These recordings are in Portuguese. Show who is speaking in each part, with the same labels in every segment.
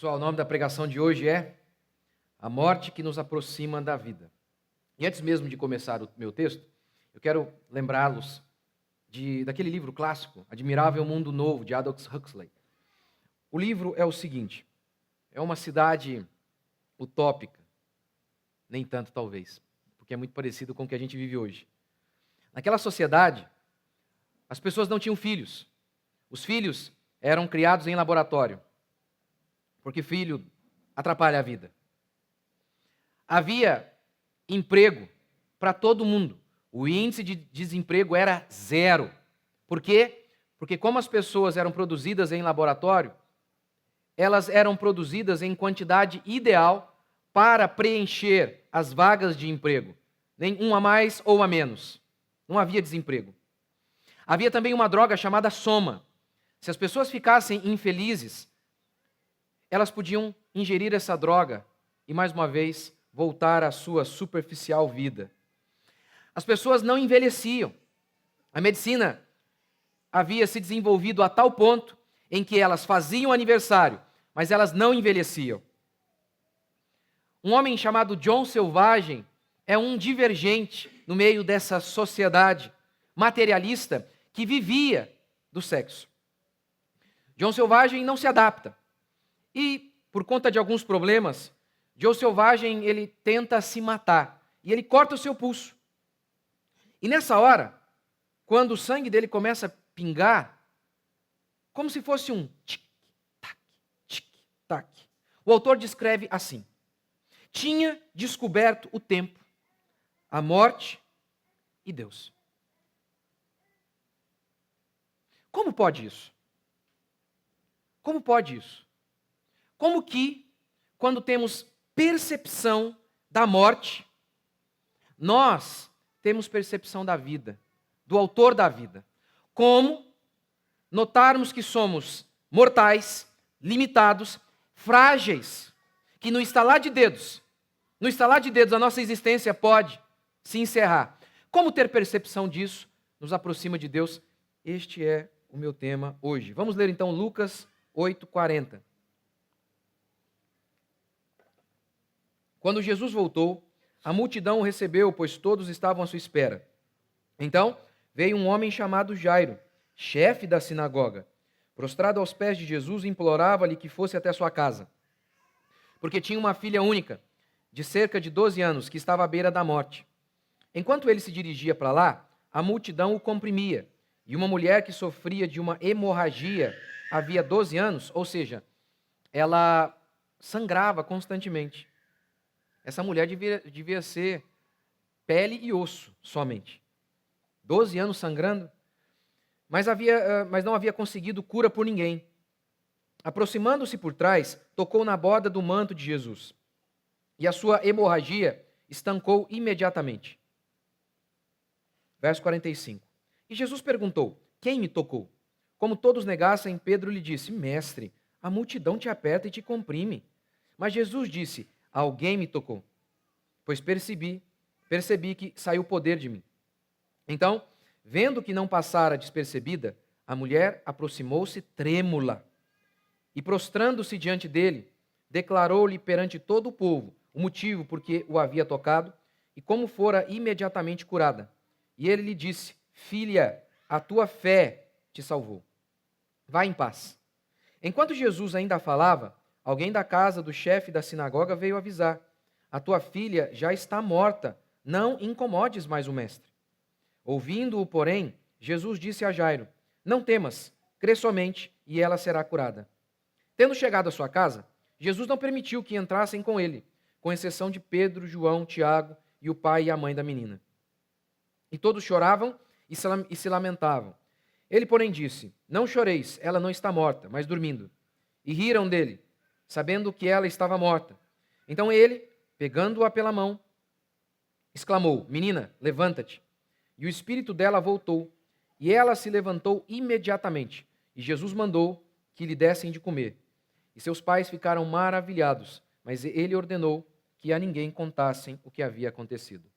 Speaker 1: Pessoal, o nome da pregação de hoje é A Morte que nos aproxima da vida. E antes mesmo de começar o meu texto, eu quero lembrá-los daquele livro clássico, Admirável Mundo Novo, de Aldous Huxley. O livro é o seguinte: é uma cidade utópica, nem tanto talvez, porque é muito parecido com o que a gente vive hoje. Naquela sociedade, as pessoas não tinham filhos. Os filhos eram criados em laboratório, porque filho atrapalha a vida. Havia emprego para todo mundo. O índice de desemprego era 0. Por quê? Porque como as pessoas eram produzidas em laboratório, elas eram produzidas em quantidade ideal para preencher as vagas de emprego. Nem um a mais ou a menos. Não havia desemprego. Havia também uma droga chamada soma. Se as pessoas ficassem infelizes, elas podiam ingerir essa droga e, mais uma vez, voltar à sua superficial vida. As pessoas não envelheciam. A medicina havia se desenvolvido a tal ponto em que elas faziam aniversário, mas elas não envelheciam. Um homem chamado John Selvagem é um divergente no meio dessa sociedade materialista que vivia do sexo. John Selvagem não se adapta. E, por conta de alguns problemas, John Selvagem ele tenta se matar. E ele corta o seu pulso. E nessa hora, quando o sangue dele começa a pingar, como se fosse um tic-tac, tic-tac. O autor descreve assim: tinha descoberto o tempo, a morte e Deus. Como pode isso? Como pode isso? Como que, quando temos percepção da morte, nós temos percepção da vida, do autor da vida? Como notarmos que somos mortais, limitados, frágeis, que no estalar de dedos a nossa existência pode se encerrar? Como ter percepção disso nos aproxima de Deus? Este é o meu tema hoje. Vamos ler então Lucas 8:40. Quando Jesus voltou, a multidão o recebeu, pois todos estavam à sua espera. Então veio um homem chamado Jairo, chefe da sinagoga. Prostrado aos pés de Jesus, implorava-lhe que fosse até sua casa, porque tinha uma filha única, de cerca de 12 anos, que estava à beira da morte. Enquanto ele se dirigia para lá, a multidão o comprimia, e uma mulher que sofria de uma hemorragia havia 12 anos, ou seja, ela sangrava constantemente. Essa mulher devia ser pele e osso somente. 12 anos sangrando, mas não havia conseguido cura por ninguém. Aproximando-se por trás, tocou na borda do manto de Jesus, e a sua hemorragia estancou imediatamente. Verso 45. E Jesus perguntou: quem me tocou? Como todos negassem, Pedro lhe disse: mestre, a multidão te aperta e te comprime. Mas Jesus disse: alguém me tocou, pois percebi que saiu poder de mim. Então, vendo que não passara despercebida, a mulher aproximou-se trêmula e, prostrando-se diante dele, declarou-lhe perante todo o povo o motivo por que o havia tocado e como fora imediatamente curada. E ele lhe disse: filha, a tua fé te salvou. Vá em paz. Enquanto Jesus ainda falava, alguém da casa do chefe da sinagoga veio avisar: a tua filha já está morta, não incomodes mais o mestre. Ouvindo-o, porém, Jesus disse a Jairo: não temas, crê somente e ela será curada. Tendo chegado à sua casa, Jesus não permitiu que entrassem com ele, com exceção de Pedro, João, Tiago e o pai e a mãe da menina. E todos choravam e se lamentavam. Ele, porém, disse: não choreis, ela não está morta, mas dormindo. E riram dele, sabendo que ela estava morta. Então ele, pegando-a pela mão, exclamou: menina, levanta-te. E o espírito dela voltou, e ela se levantou imediatamente. E Jesus mandou que lhe dessem de comer. E seus pais ficaram maravilhados, mas ele ordenou que a ninguém contassem o que havia acontecido.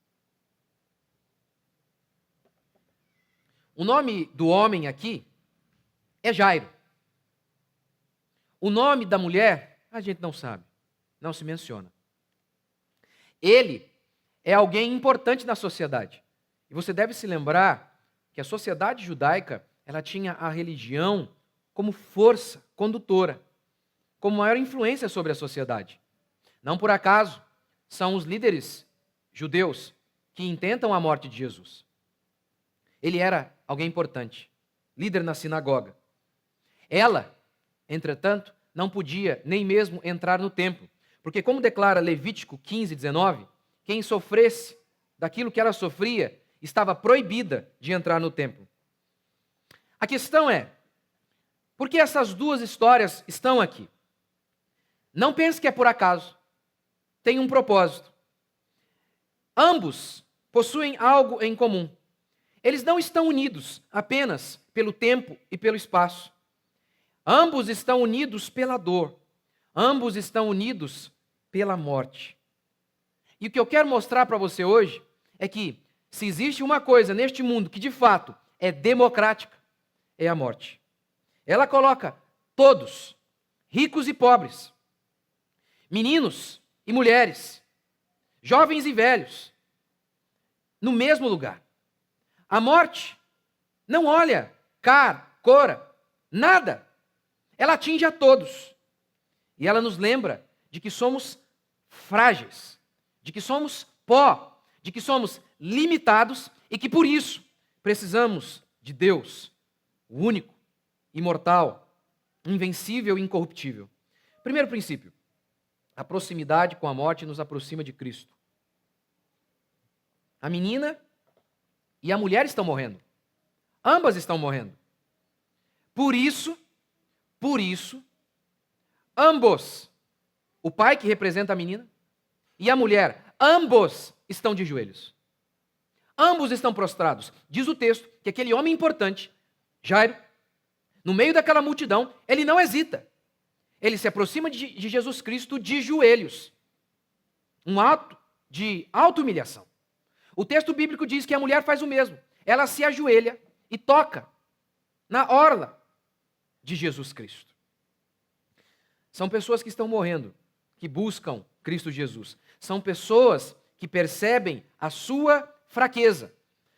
Speaker 1: O nome do homem aqui é Jairo. O nome da mulher, A gente não sabe, não se menciona. Ele é alguém importante na sociedade. E você deve se lembrar que a sociedade judaica, ela tinha a religião como força condutora, como maior influência sobre a sociedade. Não por acaso, são os líderes judeus que intentam a morte de Jesus. Ele era alguém importante, líder na sinagoga. Ela, entretanto, não podia nem mesmo entrar no templo, porque como declara Levítico 15:19, quem sofresse daquilo que ela sofria estava proibida de entrar no templo. A questão é, por que essas duas histórias estão aqui? Não pense que é por acaso. Tem um propósito. Ambos possuem algo em comum. Eles não estão unidos apenas pelo tempo e pelo espaço. Ambos estão unidos pela dor. Ambos estão unidos pela morte. E o que eu quero mostrar para você hoje é que, se existe uma coisa neste mundo que de fato é democrática, é a morte. Ela coloca todos, ricos e pobres, meninos e mulheres, jovens e velhos, no mesmo lugar. A morte não olha cor, nada. Ela atinge a todos. E ela nos lembra de que somos frágeis, de que somos pó, de que somos limitados e que por isso precisamos de Deus, o único, imortal, invencível e incorruptível. Primeiro princípio, a proximidade com a morte nos aproxima de Cristo. A menina e a mulher estão morrendo. Ambas estão morrendo. Por isso, ambos, o pai que representa a menina e a mulher, ambos estão de joelhos. Ambos estão prostrados. Diz o texto que aquele homem importante, Jairo, no meio daquela multidão, ele não hesita. Ele se aproxima de Jesus Cristo de joelhos. Um ato de auto-humilhação. O texto bíblico diz que a mulher faz o mesmo. Ela se ajoelha e toca na orla de Jesus Cristo. São pessoas que estão morrendo, que buscam Cristo Jesus. São pessoas que percebem a sua fraqueza.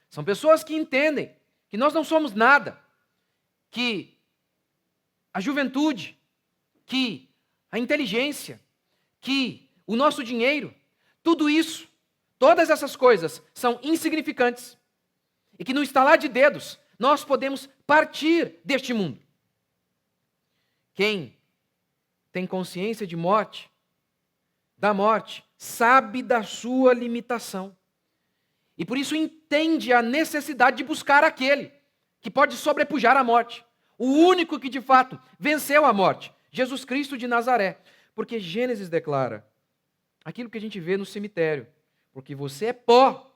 Speaker 1: São pessoas que entendem que nós não somos nada, que a juventude, que a inteligência, que o nosso dinheiro, tudo isso, todas essas coisas são insignificantes e que no estalar de dedos nós podemos partir deste mundo. Quem tem consciência de morte, da morte, sabe da sua limitação. E por isso entende a necessidade de buscar aquele que pode sobrepujar a morte. O único que de fato venceu a morte, Jesus Cristo de Nazaré. Porque Gênesis declara aquilo que a gente vê no cemitério. Porque você é pó,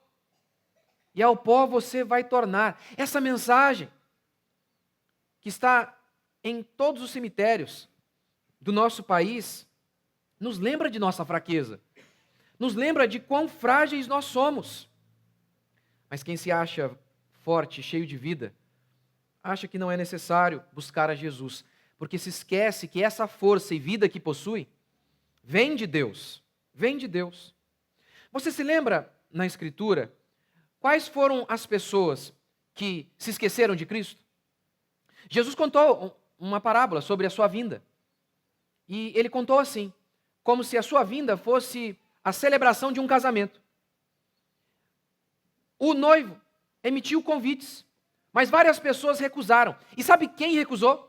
Speaker 1: e ao pó você vai tornar. Essa mensagem que está em todos os cemitérios do nosso país, nos lembra de nossa fraqueza, nos lembra de quão frágeis nós somos. Mas quem se acha forte, cheio de vida, acha que não é necessário buscar a Jesus, porque se esquece que essa força e vida que possui vem de Deus, vem de Deus. Você se lembra, na Escritura, quais foram as pessoas que se esqueceram de Cristo? Jesus contou uma parábola sobre a sua vinda. E ele contou assim, como se a sua vinda fosse a celebração de um casamento. O noivo emitiu convites, mas várias pessoas recusaram. E sabe quem recusou?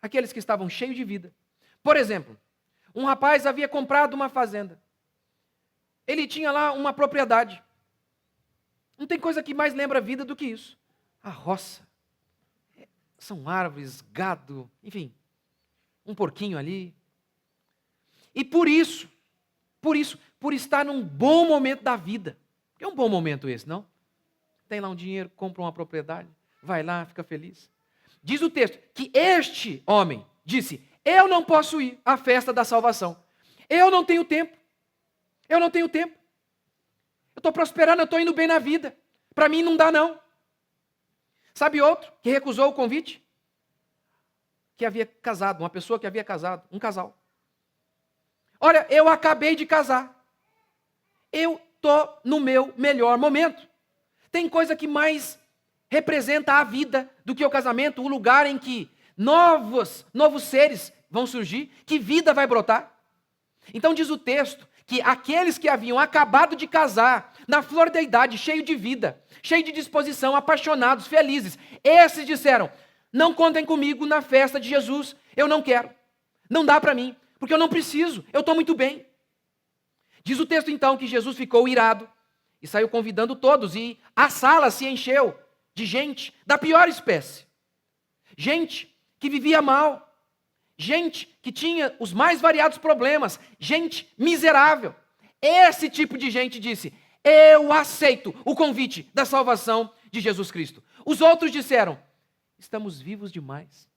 Speaker 1: Aqueles que estavam cheios de vida. Por exemplo, um rapaz havia comprado uma fazenda. Ele tinha lá uma propriedade. Não tem coisa que mais lembra a vida do que isso. A roça. São árvores, gado, enfim, um porquinho ali. E por estar num bom momento da vida. É um bom momento esse, não? Tem lá um dinheiro, compra uma propriedade, vai lá, fica feliz. Diz o texto que este homem disse: eu não posso ir à festa da salvação. Eu não tenho tempo. Eu não tenho tempo. Eu estou prosperando, eu estou indo bem na vida. Para mim não dá não. Sabe outro que recusou o convite? que havia casado, uma pessoa que havia casado, um casal. Olha, eu acabei de casar. Eu estou no meu melhor momento. Tem coisa que mais representa a vida do que o casamento, o lugar em que novos seres vão surgir, que vida vai brotar. Então diz o texto que aqueles que haviam acabado de casar, na flor da idade, cheio de vida, cheio de disposição, apaixonados, felizes, esses disseram: não contem comigo na festa de Jesus, eu não quero, não dá para mim, porque eu não preciso, eu estou muito bem. Diz o texto então que Jesus ficou irado e saiu convidando todos, e a sala se encheu de gente da pior espécie. Gente que vivia mal, gente que tinha os mais variados problemas, gente miserável. Esse tipo de gente disse: eu aceito o convite da salvação de Jesus Cristo. Os outros disseram: estamos vivos demais.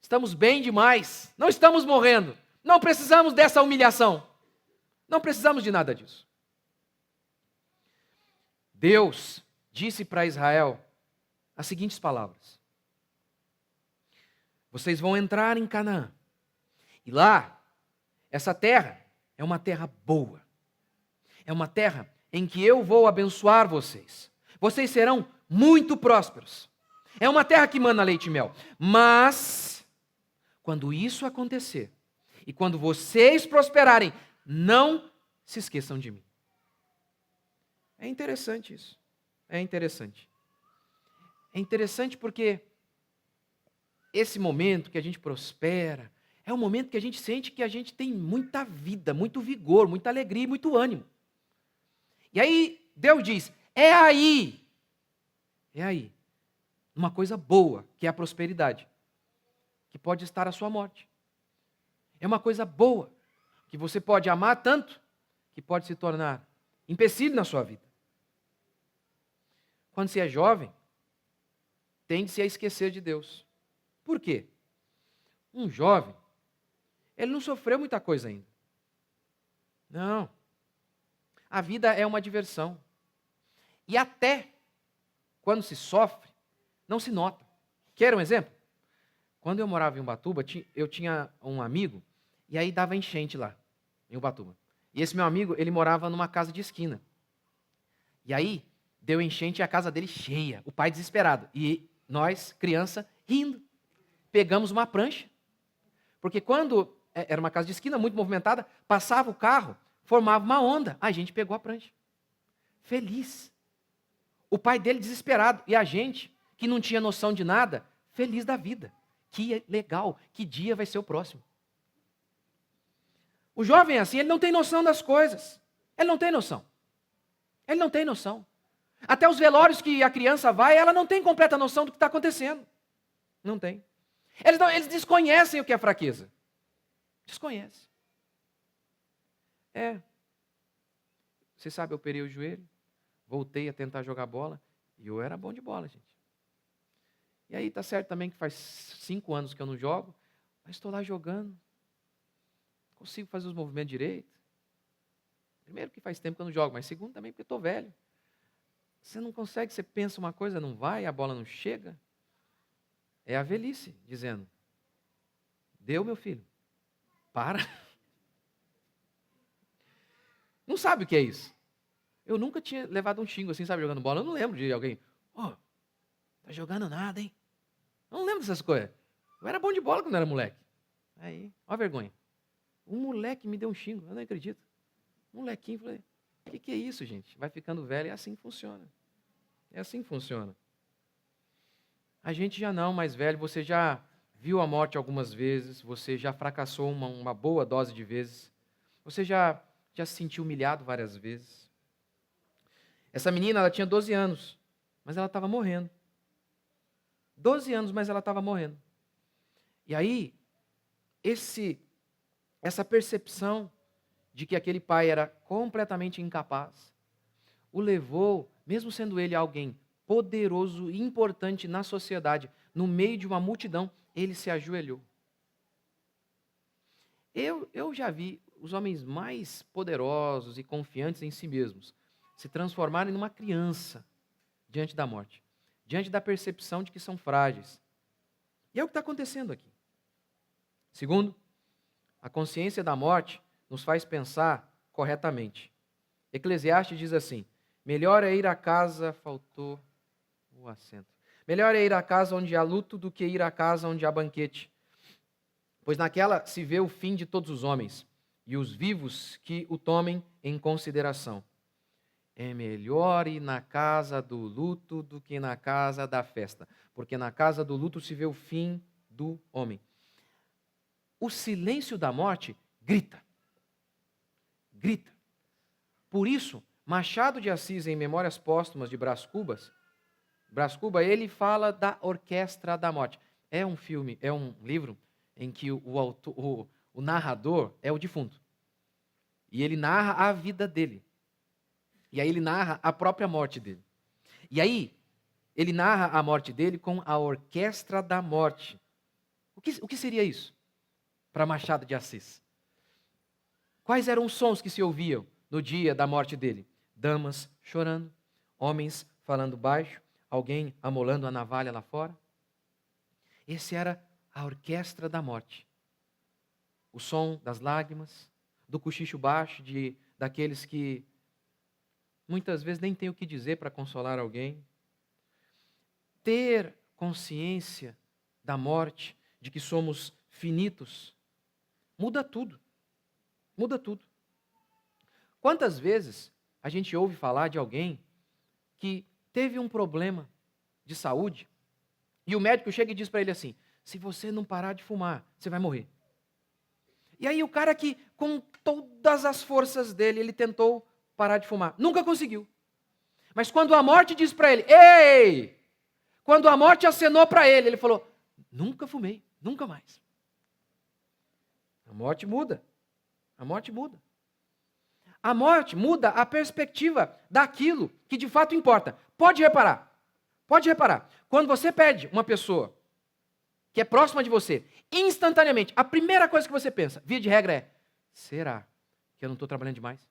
Speaker 1: Estamos bem demais. Não estamos morrendo. Não precisamos dessa humilhação. Não precisamos de nada disso. Deus disse para Israel as seguintes palavras: vocês vão entrar em Canaã. E lá, essa terra é uma terra boa. É uma terra em que eu vou abençoar vocês. Vocês serão muito prósperos. É uma terra que mana leite e mel. Mas, quando isso acontecer, e quando vocês prosperarem, não se esqueçam de mim. É interessante isso. É interessante. É interessante porque esse momento que a gente prospera, é um momento que a gente sente que a gente tem muita vida, muito vigor, muita alegria e muito ânimo. E aí Deus diz: é aí, uma coisa boa, que é a prosperidade, que pode estar à sua morte. É uma coisa boa, que você pode amar tanto, que pode se tornar empecilho na sua vida. Quando você é jovem, tende-se a esquecer de Deus. Por quê? Um jovem, ele não sofreu muita coisa ainda. Não. A vida é uma diversão. E até quando se sofre, não se nota. Quer um exemplo? Quando eu morava em Ubatuba, eu tinha um amigo, e aí dava enchente lá, em Ubatuba. E esse meu amigo, ele morava numa casa de esquina. E aí, deu enchente e a casa dele cheia, o pai desesperado. E nós, criança, rindo. Pegamos uma prancha, porque quando era uma casa de esquina muito movimentada, passava o carro, formava uma onda. A gente pegou a prancha. Feliz. O pai dele desesperado. E a gente, que não tinha noção de nada, feliz da vida. Que legal, que dia vai ser o próximo. O jovem assim, ele não tem noção das coisas. Ele não tem noção. Ele não tem noção. Até os velórios que a criança vai, ela não tem completa noção do que está acontecendo. Não tem. Eles desconhecem o que é fraqueza. Desconhecem. Você sabe, eu operei o joelho, voltei a tentar jogar bola, e eu era bom de bola, gente. E aí tá certo também que faz 5 anos que eu não jogo, mas estou lá jogando. Consigo fazer os movimentos direito. Primeiro que faz tempo que eu não jogo, mas segundo também porque estou velho. Você não consegue, você pensa uma coisa, não vai, a bola não chega. É a velhice, dizendo: deu, meu filho, para. Não sabe o que é isso. Eu nunca tinha levado um xingo assim, sabe, jogando bola. Eu não lembro de alguém: tá jogando nada, hein? Eu não lembro dessas coisas. Eu era bom de bola quando era moleque. Aí, ó a vergonha. Um moleque me deu um xingo, eu não acredito. Um molequinho, falei: o que é isso, gente? Vai ficando velho, é assim que funciona. É assim que funciona. A gente já não, mais velho, você já viu a morte algumas vezes, você já fracassou uma boa dose de vezes, você já se sentiu humilhado várias vezes. Essa menina, ela tinha 12 anos, mas ela estava morrendo. 12 anos, mas ela estava morrendo. E aí, essa percepção de que aquele pai era completamente incapaz, o levou, mesmo sendo ele alguém poderoso e importante na sociedade, no meio de uma multidão, ele se ajoelhou. Eu já vi os homens mais poderosos e confiantes em si mesmos se transformarem numa criança diante da morte, diante da percepção de que são frágeis. E é o que está acontecendo aqui. Segundo, a consciência da morte nos faz pensar corretamente. Eclesiastes diz assim: melhor é ir à casa, faltou o acento. Melhor é ir à casa onde há luto do que ir à casa onde há banquete. Pois naquela se vê o fim de todos os homens, e os vivos que o tomem em consideração. É melhor ir na casa do luto do que na casa da festa, porque na casa do luto se vê o fim do homem. O silêncio da morte grita. Grita. Por isso, Machado de Assis, em Memórias Póstumas de Brás Cubas, ele fala da Orquestra da Morte. É um filme, é um livro em que o narrador é o defunto. E ele narra a vida dele. E aí ele narra a própria morte dele. E aí, ele narra a morte dele com a Orquestra da Morte. O que seria isso para Machado de Assis? Quais eram os sons que se ouviam no dia da morte dele? Damas chorando, homens falando baixo, alguém amolando a navalha lá fora. Esse era a Orquestra da Morte. O som das lágrimas, do cochicho baixo daqueles que muitas vezes nem têm o que dizer para consolar alguém. Ter consciência da morte, de que somos finitos, muda tudo. Muda tudo. Quantas vezes a gente ouve falar de alguém que teve um problema de saúde e o médico chega e diz para ele assim: se você não parar de fumar, você vai morrer. E aí o cara que, com todas as forças dele, ele tentou parar de fumar. Nunca conseguiu. Mas quando a morte diz para ele: ei! Quando a morte acenou para ele, ele falou: nunca fumei, nunca mais. A morte muda. A morte muda. A morte muda a perspectiva daquilo que de fato importa. Pode reparar. Pode reparar. Quando você perde uma pessoa que é próxima de você, instantaneamente, a primeira coisa que você pensa, via de regra, é: será que eu não estou trabalhando demais?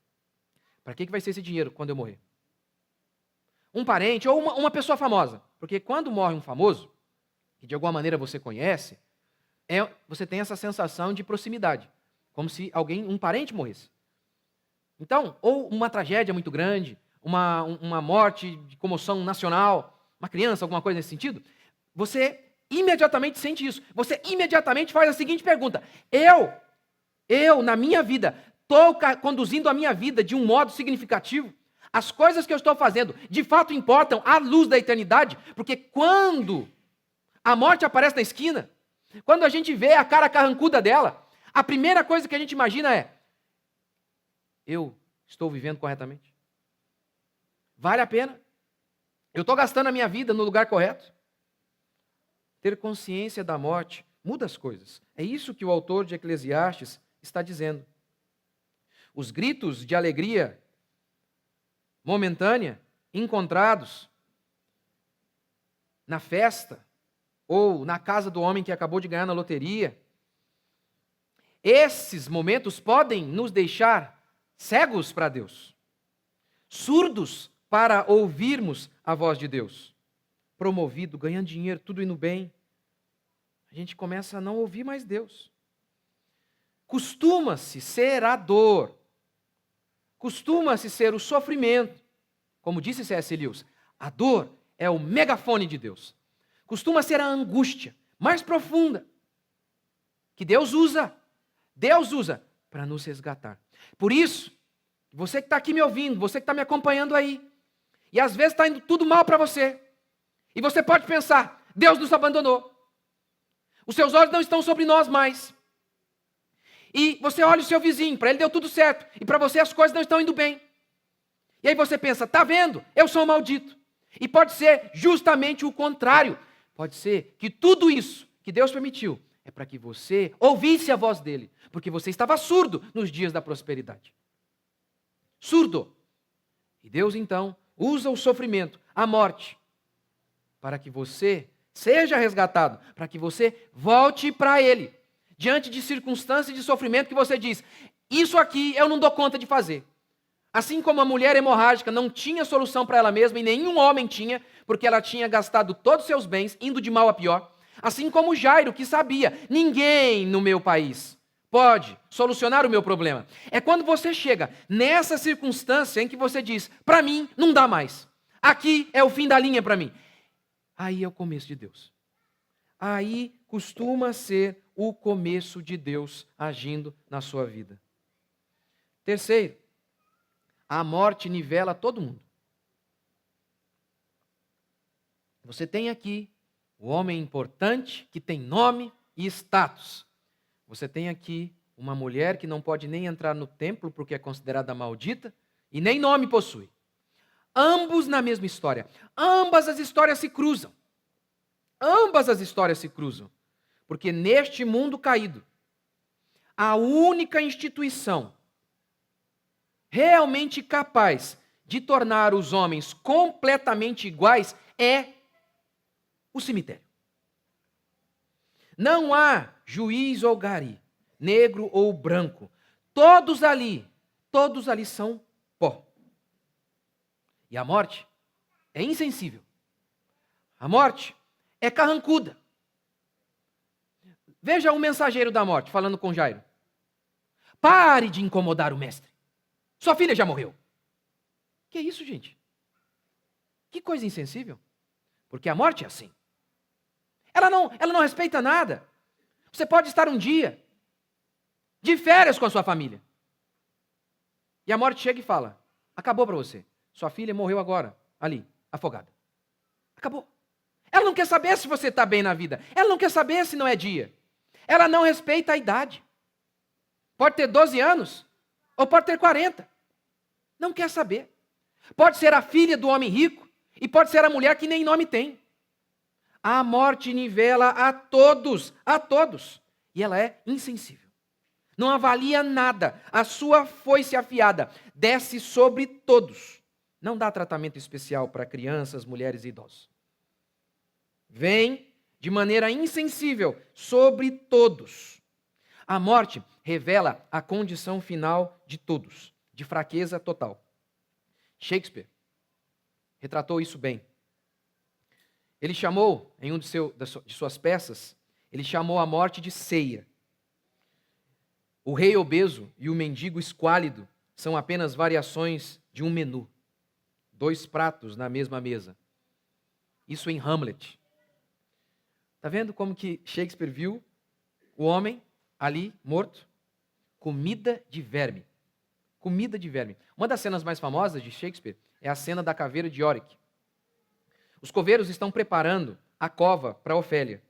Speaker 1: Para que vai ser esse dinheiro quando eu morrer? Um parente ou uma pessoa famosa. Porque quando morre um famoso, que de alguma maneira você conhece, você tem essa sensação de proximidade. Como se um parente morresse. Então, ou uma tragédia muito grande, uma morte de comoção nacional, uma criança, alguma coisa nesse sentido, você imediatamente sente isso. Você imediatamente faz a seguinte pergunta: eu na minha vida, estou conduzindo a minha vida de um modo significativo? As coisas que eu estou fazendo de fato importam à luz da eternidade? Porque quando a morte aparece na esquina, quando a gente vê a cara carrancuda dela, a primeira coisa que a gente imagina é: eu estou vivendo corretamente? Vale a pena? Eu estou gastando a minha vida no lugar correto? Ter consciência da morte muda as coisas. É isso que o autor de Eclesiastes está dizendo. Os gritos de alegria momentânea, encontrados na festa ou na casa do homem que acabou de ganhar na loteria, esses momentos podem nos deixar cegos para Deus, surdos para ouvirmos a voz de Deus. Promovido, ganhando dinheiro, tudo indo bem, a gente começa a não ouvir mais Deus. Costuma-se ser a dor, costuma-se ser o sofrimento. Como disse C.S. Lewis, a dor é o megafone de Deus. Costuma ser a angústia mais profunda que Deus usa para nos resgatar. Por isso, você que está aqui me ouvindo, você que está me acompanhando aí, e às vezes está indo tudo mal para você, e você pode pensar: Deus nos abandonou, os seus olhos não estão sobre nós mais. E você olha o seu vizinho, para ele deu tudo certo, e para você as coisas não estão indo bem. E aí você pensa: está vendo? Eu sou um maldito. E pode ser justamente o contrário. Pode ser que tudo isso que Deus permitiu é para que você ouvisse a voz dele, porque você estava surdo nos dias da prosperidade. Surdo. E Deus então usa o sofrimento, a morte, para que você seja resgatado, para que você volte para ele, diante de circunstâncias de sofrimento que você diz: isso aqui eu não dou conta de fazer. Assim como a mulher hemorrágica não tinha solução para ela mesma, e nenhum homem tinha, porque ela tinha gastado todos os seus bens, indo de mal a pior. Assim como Jairo, que sabia, ninguém no meu país pode solucionar o meu problema. É quando você chega nessa circunstância em que você diz, para mim não dá mais. Aqui é o fim da linha para mim. Aí é o começo de Deus. Aí costuma ser o começo de Deus agindo na sua vida. Terceiro, a morte nivela todo mundo. Você tem aqui o homem importante que tem nome e status. Você tem aqui uma mulher que não pode nem entrar no templo porque é considerada maldita e nem nome possui. Ambos na mesma história. Ambas as histórias se cruzam. Ambas as histórias se cruzam. Porque neste mundo caído, a única instituição realmente capaz de tornar os homens completamente iguais é o cemitério. Não há juiz ou gari, negro ou branco. Todos ali são pó. E a morte é insensível. A morte é carrancuda. Veja o mensageiro da morte falando com Jairo. Pare de incomodar o mestre. Sua filha já morreu. Que isso, gente? Que coisa insensível. Porque a morte é assim. Ela não respeita nada. Você pode estar um dia de férias com a sua família. E a morte chega e fala, acabou para você. Sua filha morreu agora, ali, afogada. Acabou. Ela não quer saber se você está bem na vida. Ela não quer saber se não é dia. Ela não respeita a idade. Pode ter 12 anos ou pode ter 40. Não quer saber. Pode ser a filha do homem rico e pode ser a mulher que nem nome tem. A morte nivela a todos. E ela é insensível. Não avalia nada. A sua foice afiada desce sobre todos. Não dá tratamento especial para crianças, mulheres e idosos. Vem de maneira insensível sobre todos. A morte revela a condição final de todos, de fraqueza total. Shakespeare retratou isso bem. Ele chamou, em de suas peças, ele chamou a morte de ceia. O rei obeso e o mendigo esquálido são apenas variações de um menu. 2 pratos na mesma mesa. Isso em Hamlet. Está vendo como que Shakespeare viu o homem ali, morto? Comida de verme. Comida de verme. Uma das cenas mais famosas de Shakespeare é a cena da caveira de Yorick. Os coveiros estão preparando a cova para Ofélia.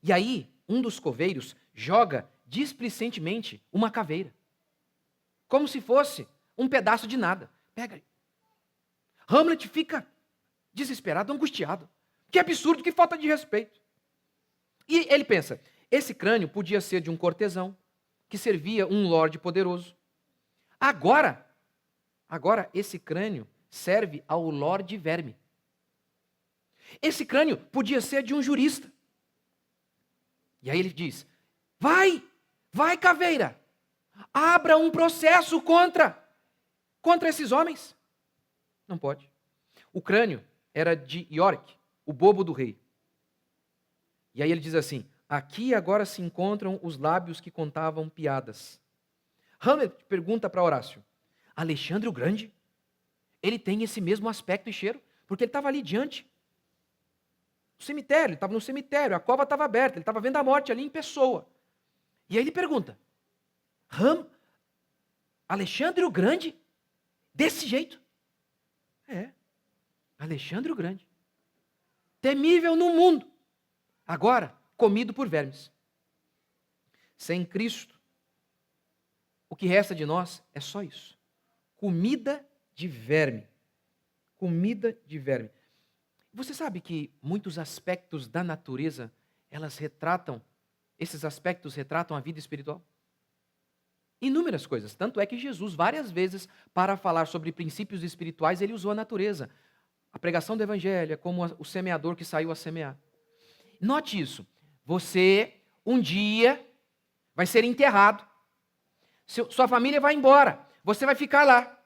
Speaker 1: E aí, um dos coveiros joga displicentemente uma caveira. Como se fosse um pedaço de nada. Pega aí. Hamlet fica desesperado, angustiado. Que absurdo, que falta de respeito. E ele pensa, esse crânio podia ser de um cortesão que servia um lorde poderoso. Agora esse crânio serve ao lorde verme. Esse crânio podia ser de um jurista. E aí ele diz, vai caveira, abra um processo contra esses homens. Não pode. O crânio era de Yorick, o bobo do rei. E aí ele diz assim, aqui agora se encontram os lábios que contavam piadas. Hamlet pergunta para Horácio, Alexandre o Grande, ele tem esse mesmo aspecto e cheiro? Porque ele estava ali diante. No cemitério, ele estava no cemitério, a cova estava aberta, ele estava vendo a morte ali em pessoa. E aí ele pergunta, Alexandre o Grande? Desse jeito? É, Alexandre o Grande. Temível no mundo. Agora, comido por vermes. Sem Cristo, o que resta de nós é só isso. Comida de verme. Comida de verme. Você sabe que muitos aspectos da natureza, esses aspectos retratam a vida espiritual? Inúmeras coisas. Tanto é que Jesus, várias vezes, para falar sobre princípios espirituais, ele usou a natureza. A pregação do evangelho é como o semeador que saiu a semear. Note isso. Você, um dia, vai ser enterrado. Sua família vai embora. Você vai ficar lá.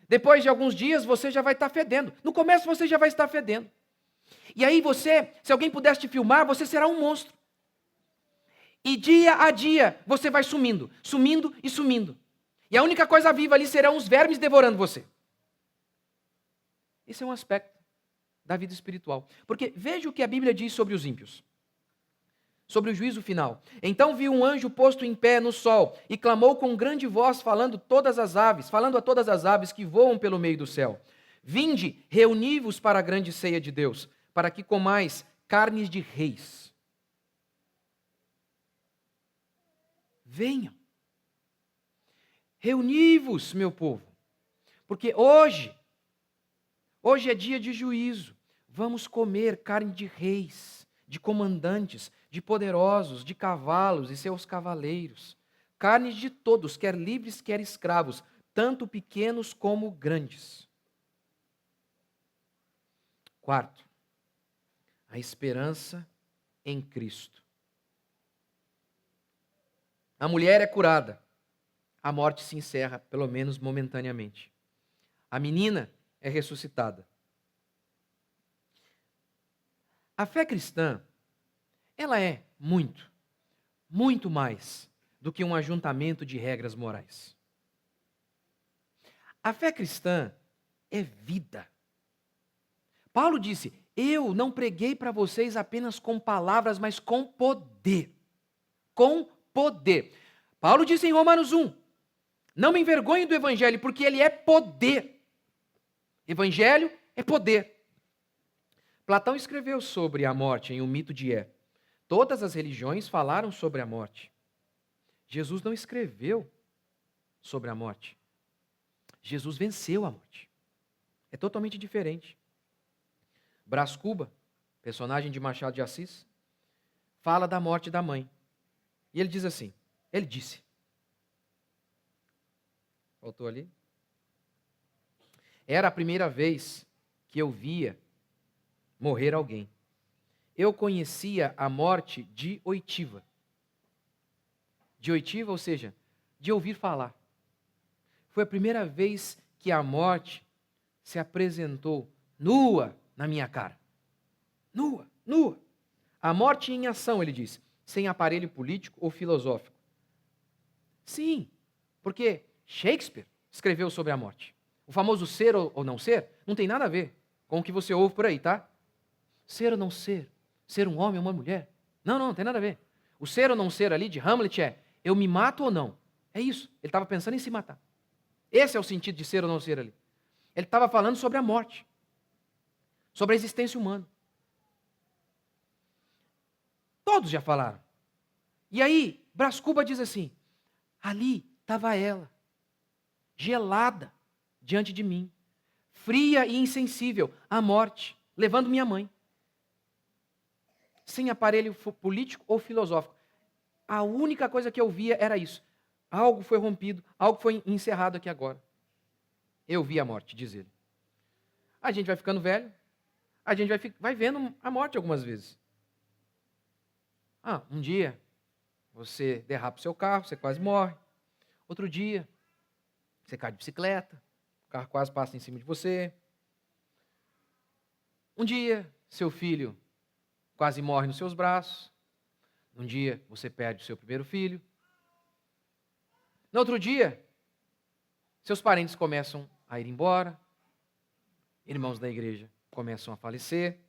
Speaker 1: Depois de alguns dias, você já vai estar fedendo. No começo, você já vai estar fedendo. E aí você, se alguém pudesse te filmar, você será um monstro. E dia a dia você vai sumindo, sumindo e sumindo. E a única coisa viva ali serão os vermes devorando você. Esse é um aspecto da vida espiritual. Porque veja o que a Bíblia diz sobre os ímpios. Sobre o juízo final. Então viu um anjo posto em pé no sol e clamou com grande voz, falando a todas as aves que voam pelo meio do céu. Vinde, reuni-vos para a grande ceia de Deus, para que comais carnes de reis. Venham. Reuni-vos, meu povo, porque hoje é dia de juízo. Vamos comer carne de reis, de comandantes, de poderosos, de cavalos e seus cavaleiros. Carnes de todos, quer livres, quer escravos, tanto pequenos como grandes. Quarto, a esperança em Cristo. A mulher é curada. A morte se encerra, pelo menos momentaneamente. A menina é ressuscitada. A fé cristã, ela é muito, muito mais do que um ajuntamento de regras morais. A fé cristã é vida. Paulo disse: eu não preguei para vocês apenas com palavras, mas com poder. Com poder. Paulo disse em Romanos 1, não me envergonhe do evangelho, porque ele é poder. Evangelho é poder. Platão escreveu sobre a morte em O Mito de É. Todas as religiões falaram sobre a morte. Jesus não escreveu sobre a morte. Jesus venceu a morte. É totalmente diferente. Brás Cuba, personagem de Machado de Assis, fala da morte da mãe. E ele diz assim, ele disse. Faltou ali? Era a primeira vez que eu via morrer alguém. Eu conhecia a morte de oitiva. De oitiva, ou seja, de ouvir falar. Foi a primeira vez que a morte se apresentou nua na minha cara. Nua, nua. A morte em ação, ele diz, sem aparelho político ou filosófico. Sim, porque Shakespeare escreveu sobre a morte. O famoso ser ou não ser não tem nada a ver com o que você ouve por aí, tá? Ser ou não ser, ser um homem ou uma mulher. Não tem nada a ver. O ser ou não ser ali de Hamlet é, eu me mato ou não? É isso, ele estava pensando em se matar. Esse é o sentido de ser ou não ser ali. Ele estava falando sobre a morte, sobre a existência humana. Todos já falaram. E aí, Brás Cuba diz assim, ali estava ela, gelada diante de mim, fria e insensível à morte, levando minha mãe. Sem aparelho político ou filosófico. A única coisa que eu via era isso. Algo foi rompido, algo foi encerrado aqui agora. Eu vi a morte, diz ele. A gente vai ficando velho, a gente vai vendo a morte algumas vezes. Um dia você derrapa o seu carro, você quase morre. Outro dia, você cai de bicicleta, o carro quase passa em cima de você. Um dia, seu filho quase morre nos seus braços. Um dia, você perde o seu primeiro filho. No outro dia, seus parentes começam a ir embora. Irmãos da igreja começam a falecer.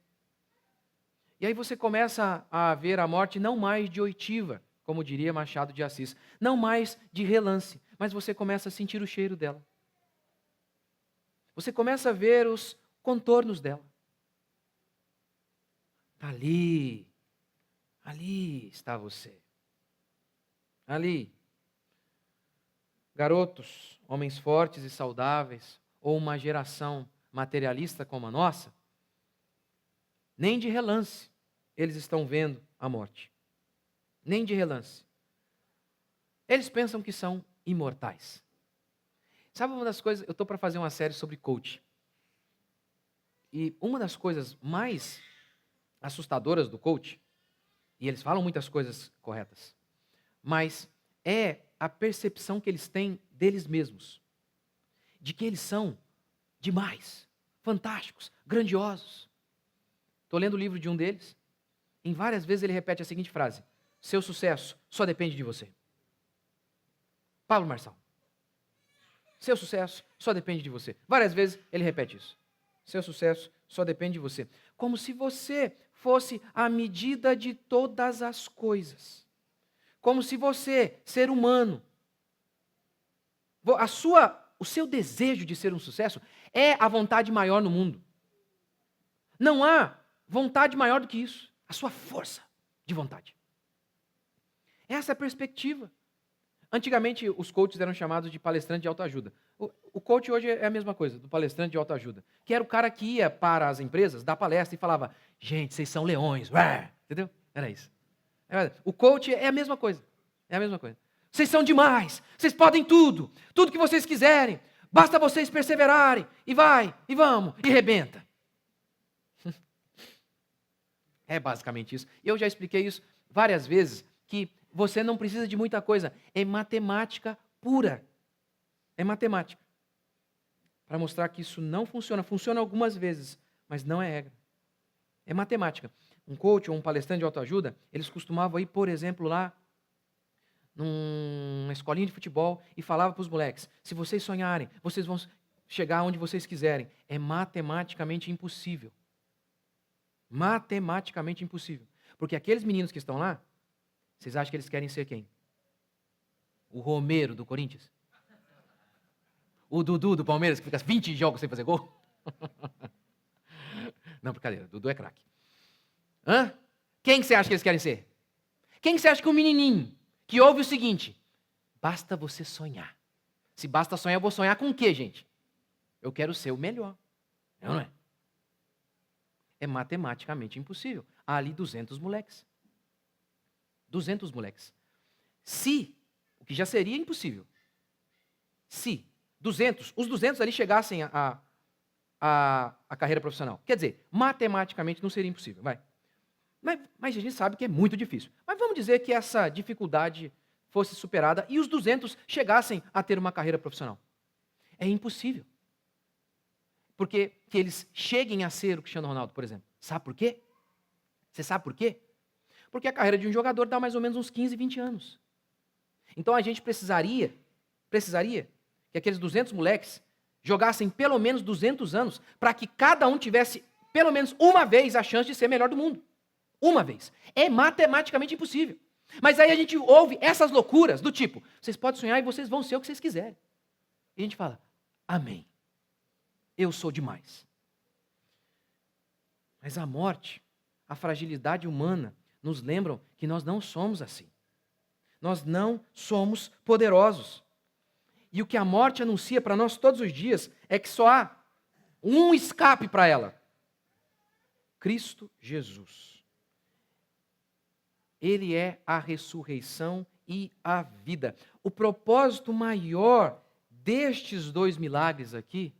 Speaker 1: E aí você começa a ver a morte não mais de oitiva, como diria Machado de Assis, não mais de relance, mas você começa a sentir o cheiro dela. Você começa a ver os contornos dela. Ali está você. Ali. Garotos, homens fortes e saudáveis, ou uma geração materialista como a nossa, nem de relance eles estão vendo a morte. Nem de relance. Eles pensam que são imortais. Sabe uma das coisas, eu estou para fazer uma série sobre coach. E uma das coisas mais assustadoras do coach, e eles falam muitas coisas corretas, mas é a percepção que eles têm deles mesmos. De que eles são demais, fantásticos, grandiosos. Estou lendo o livro de um deles. Em várias vezes ele repete a seguinte frase: seu sucesso só depende de você. Pablo Marçal. Seu sucesso só depende de você. Várias vezes ele repete isso. Seu sucesso só depende de você. Como se você fosse a medida de todas as coisas. Como se você, ser humano, o seu desejo de ser um sucesso é a vontade maior no mundo. Não há vontade maior do que isso. A sua força de vontade. Essa é a perspectiva. Antigamente, os coaches eram chamados de palestrante de autoajuda. O coach hoje é a mesma coisa, do palestrante de autoajuda. Que era o cara que ia para as empresas, dar palestra e falava: gente, vocês são leões. Entendeu? Era isso. O coach é a mesma coisa. É a mesma coisa. Vocês são demais. Vocês podem tudo. Tudo que vocês quiserem. Basta vocês perseverarem. E vai, e vamos, e rebenta. É basicamente isso. Eu já expliquei isso várias vezes, que você não precisa de muita coisa. É matemática pura. É matemática. Para mostrar que isso não funciona. Funciona algumas vezes, mas não é regra. É matemática. Um coach ou um palestrante de autoajuda, eles costumavam ir, por exemplo, lá numa escolinha de futebol e falava para os moleques: se vocês sonharem, vocês vão chegar onde vocês quiserem. É matematicamente impossível. Matematicamente impossível. Porque aqueles meninos que estão lá, vocês acham que eles querem ser quem? O Romero do Corinthians? O Dudu do Palmeiras, que fica 20 jogos sem fazer gol? Não, brincadeira, Dudu é craque. Hã? Quem que você acha que eles querem ser? Quem que você acha que é um menininho que ouve o seguinte: basta você sonhar. Se basta sonhar, eu vou sonhar com o quê, gente? Eu quero ser o melhor. Não é? É matematicamente impossível. Há ali 200 moleques. 200 moleques. Se, o que já seria impossível, se os 200 ali chegassem a carreira profissional. Quer dizer, matematicamente não seria impossível, vai. Mas a gente sabe que é muito difícil. Mas vamos dizer que essa dificuldade fosse superada e os 200 chegassem a ter uma carreira profissional. É impossível. Porque que eles cheguem a ser o Cristiano Ronaldo, por exemplo. Sabe por quê? Você sabe por quê? Porque a carreira de um jogador dá mais ou menos uns 15, 20 anos. Então a gente precisaria que aqueles 200 moleques jogassem pelo menos 200 anos para que cada um tivesse pelo menos uma vez a chance de ser melhor do mundo. Uma vez. É matematicamente impossível. Mas aí a gente ouve essas loucuras do tipo: vocês podem sonhar e vocês vão ser o que vocês quiserem. E a gente fala: amém. Eu sou demais. Mas a morte, a fragilidade humana, nos lembram que nós não somos assim. Nós não somos poderosos. E o que a morte anuncia para nós todos os dias é que só há um escape para ela: Cristo Jesus. Ele é a ressurreição e a vida. O propósito maior destes dois milagres aqui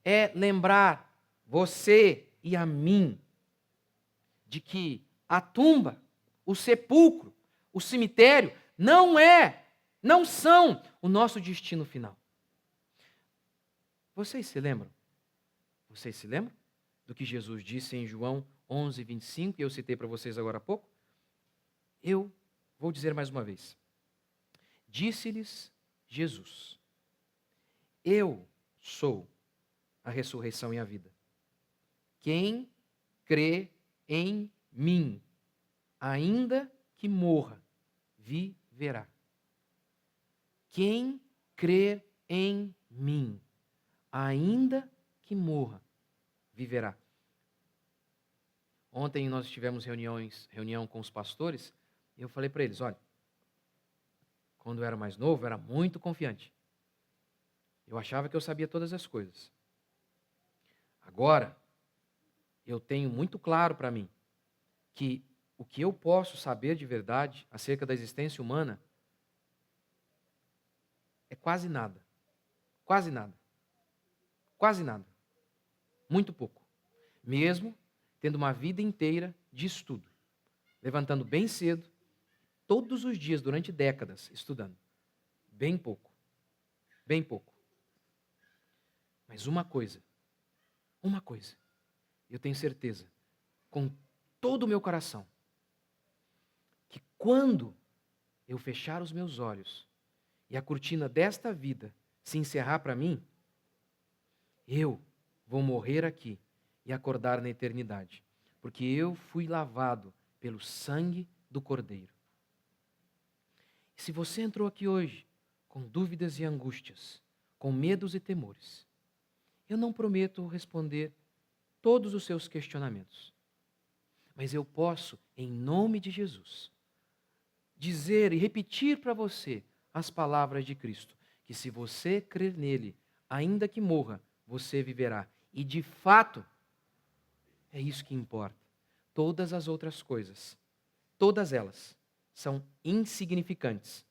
Speaker 1: é lembrar você e a mim de que a tumba, o sepulcro, o cemitério não são o nosso destino final. Vocês se lembram? Vocês se lembram do que Jesus disse em João 11, 25, que eu citei para vocês agora há pouco? Eu vou dizer mais uma vez. Disse-lhes Jesus: eu sou a ressurreição e a vida. Quem crê em mim, ainda que morra, viverá. Quem crer em mim, ainda que morra, viverá. Ontem nós tivemos reunião com os pastores, e eu falei para eles: olha, quando eu era mais novo, eu era muito confiante. Eu achava que eu sabia todas as coisas. Agora, eu tenho muito claro para mim que o que eu posso saber de verdade acerca da existência humana é quase nada. Quase nada. Quase nada. Muito pouco. Mesmo tendo uma vida inteira de estudo. Levantando bem cedo, todos os dias, durante décadas, estudando. Bem pouco. Bem pouco. Mas uma coisa, eu tenho certeza, com todo o meu coração que quando eu fechar os meus olhos e a cortina desta vida se encerrar para mim, eu vou morrer aqui e acordar na eternidade, porque eu fui lavado pelo sangue do Cordeiro. E se você entrou aqui hoje com dúvidas e angústias, com medos e temores, eu não prometo responder todos os seus questionamentos, mas eu posso, em nome de Jesus, dizer e repetir para você as palavras de Cristo, que se você crer nele, ainda que morra, você viverá. E de fato, é isso que importa. Todas as outras coisas, todas elas, são insignificantes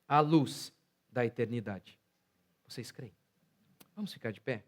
Speaker 1: à luz da eternidade. Vocês creem? Vamos ficar de pé?